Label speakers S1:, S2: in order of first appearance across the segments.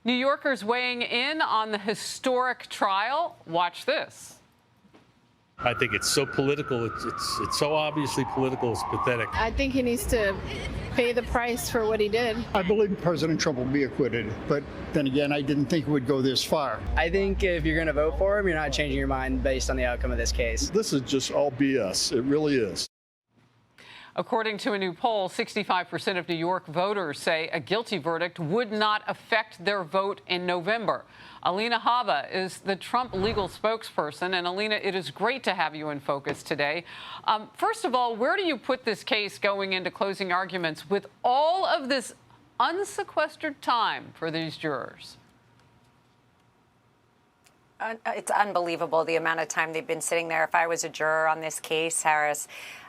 S1: New Yorkers weighing in on the historic trial. Watch this.
S2: I think it's so political. It's so obviously political. It's pathetic.
S3: I think he needs to pay the price for what he did.
S4: I believe President Trump will be acquitted, but then again, I didn't think it would go this far.
S5: I think if you're going to vote for him, you're not changing your mind based on the outcome of this case.
S6: This is just all BS. It really is.
S1: According to a new poll, 65% of New York voters say a guilty verdict would not affect their vote in November. Alina Habba is the Trump legal spokesperson. And Alina, it is great to have you in focus today. First of all, where do you put this case going into closing arguments with all of this unsequestered time for these jurors?
S7: It's unbelievable the amount of time they've been sitting there. If I was a juror on this case, Harris,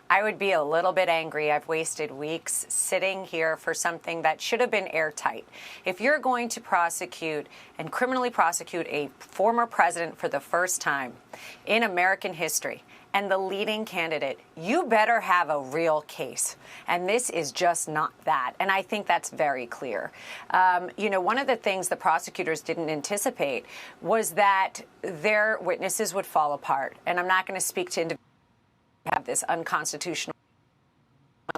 S7: I would be a little bit angry. I've wasted weeks sitting here for something that should have been airtight. If you're going to prosecute and criminally prosecute a former president for the first time in American history and the leading candidate, you better have a real case. And this is just not that. And I think that's very clear. One of the things the prosecutors didn't anticipate was that their witnesses would fall apart. And I'm not going to speak to individuals have this unconstitutional,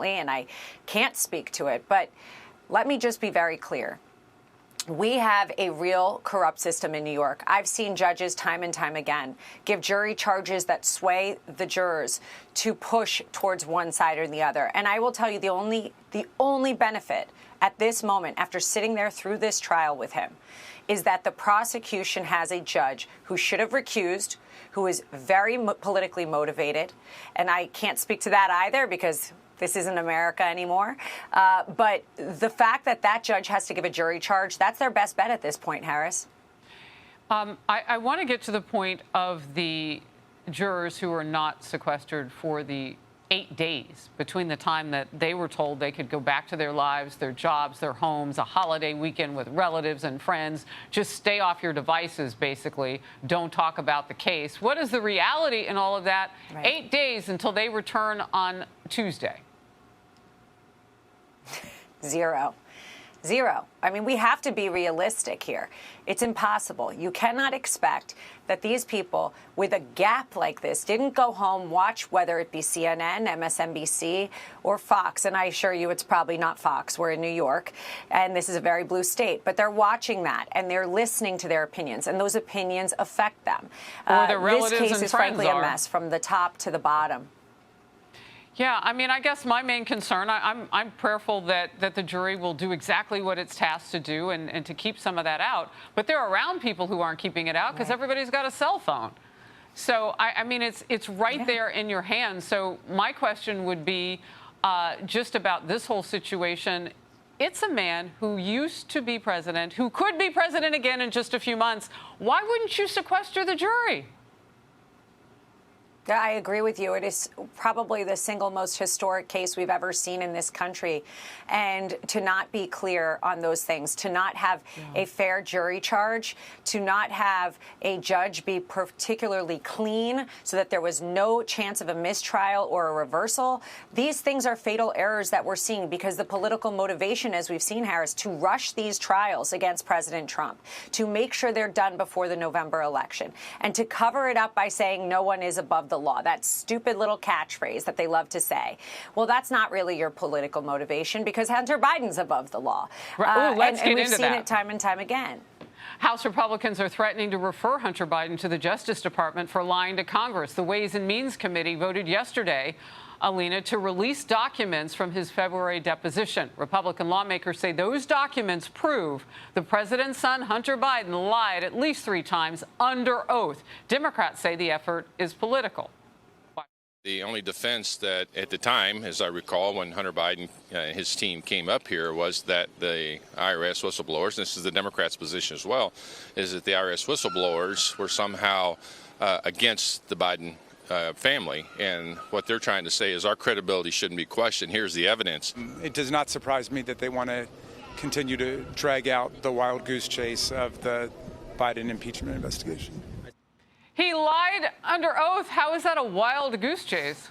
S7: and I can't speak to it, but let me just be very clear. We have a real corrupt system in New York. I've seen judges time and time again give jury charges that sway the jurors to push towards one side or the other. And I will tell you, the only benefit at this moment, after sitting there through this trial with him, is that the prosecution has a judge who should have recused, who is very politically motivated. And I can't speak to that either because this isn't America anymore. But the fact that that judge has to give a jury charge, that's their best bet at this point, Harris.
S1: I want to get to the point of the jurors who are not sequestered for the 8 days between the time that they were told they could go back to their lives, their jobs, their homes, a holiday weekend with relatives and friends. Just stay off your devices, basically. Don't talk about the case. What is the reality in all of that? Right. 8 days until they return on Tuesday.
S7: Zero. I mean, we have to be realistic here. It's impossible. You cannot expect that these people with a gap like this didn't go home, watch whether it be CNN, MSNBC, or Fox. And I assure you it's probably not Fox. We're in New York, and this is a very blue state. But they're watching that, and they're listening to their opinions, and those opinions affect them.
S1: Or their relatives
S7: this case
S1: and
S7: is
S1: friends
S7: frankly
S1: are.
S7: a mess from the top to the bottom.
S1: Yeah, I mean, I guess my main concern, I'm prayerful that the jury will do exactly what it's tasked to do and to keep some of that out. But they're around people who aren't keeping it out because everybody's got a cell phone. So, I mean, it's right there in your hands. So my question would be just about this whole situation. It's a man who used to be president, who could be president again in just a few months. Why wouldn't you sequester the jury?
S7: Yeah, I agree with you. It is probably the single most historic case we've ever seen in this country. And to not be clear on those things, to not have a fair jury charge, to not have a judge be particularly clean so that there was no chance of a mistrial or a reversal. These things are fatal errors that we're seeing because the political motivation, as we've seen, Harris, to rush these trials against President Trump, to make sure they're done before the November election, and to cover it up by saying no one is above the law, that stupid little catchphrase that they love to say. Well, that's not really your political motivation because Hunter Biden's above the law.
S1: Right.
S7: And we've seen it time and time again.
S1: House Republicans are threatening to refer Hunter Biden to the Justice Department for lying to Congress. The Ways and Means Committee voted yesterday, Alina, to release documents from his February deposition. Republican lawmakers say those documents prove the president's son, Hunter Biden, lied at least 3 times under oath. Democrats say the effort is political.
S8: The only defense that at the time, as I recall, when Hunter Biden and his team came up here, was that the IRS whistleblowers, and this is the Democrats' position as well, is that the IRS whistleblowers were somehow against the Biden family. And what they're trying to say is our credibility shouldn't be questioned. Here's the evidence.
S9: It does not surprise me that they want to continue to drag out the wild goose chase of the Biden impeachment investigation.
S1: He lied under oath. How is that a wild goose chase?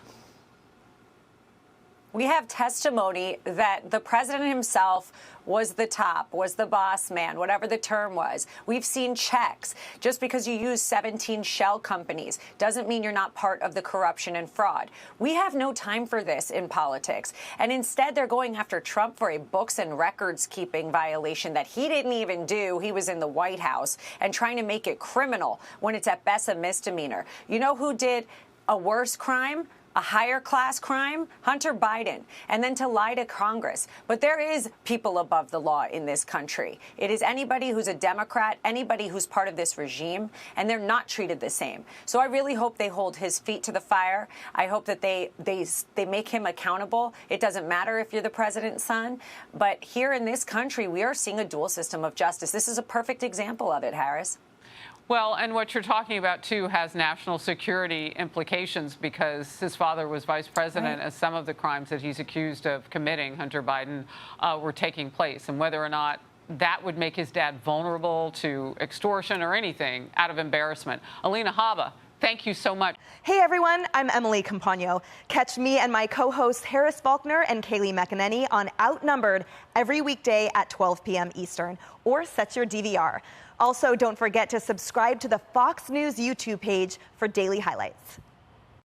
S7: We have testimony that the president himself was the top, was the boss man, whatever the term was. We've seen checks. Just because you use 17 shell companies doesn't mean you're not part of the corruption and fraud. We have no time for this in politics. And instead, they're going after Trump for a books and records keeping violation that he didn't even do. He was in the White House, and trying to make it criminal when it's at best a misdemeanor. You know who did a worse crime? A higher class crime? Hunter Biden. And then to lie to Congress. But there is people above the law in this country. It is anybody who's a Democrat, anybody who's part of this regime, and they're not treated the same. So I really hope they hold his feet to the fire. I hope that they make him accountable. It doesn't matter if you're the president's son. But here in this country, we are seeing a dual system of justice. This is a perfect example of it, Harris.
S1: Well, and what you're talking about, too, has national security implications because his father was vice president as some of the crimes that he's accused of committing, Hunter Biden, were taking place. And whether or not that would make his dad vulnerable to extortion or anything out of embarrassment. Alina Habba, thank you so much.
S10: Hey, everyone. I'm Emily Campagno. Catch me and my co-hosts Harris Faulkner and Kaylee McEnany on Outnumbered every weekday at 12 p.m. Eastern, or set your DVR. Also, don't forget to subscribe to the Fox News YouTube page for daily highlights.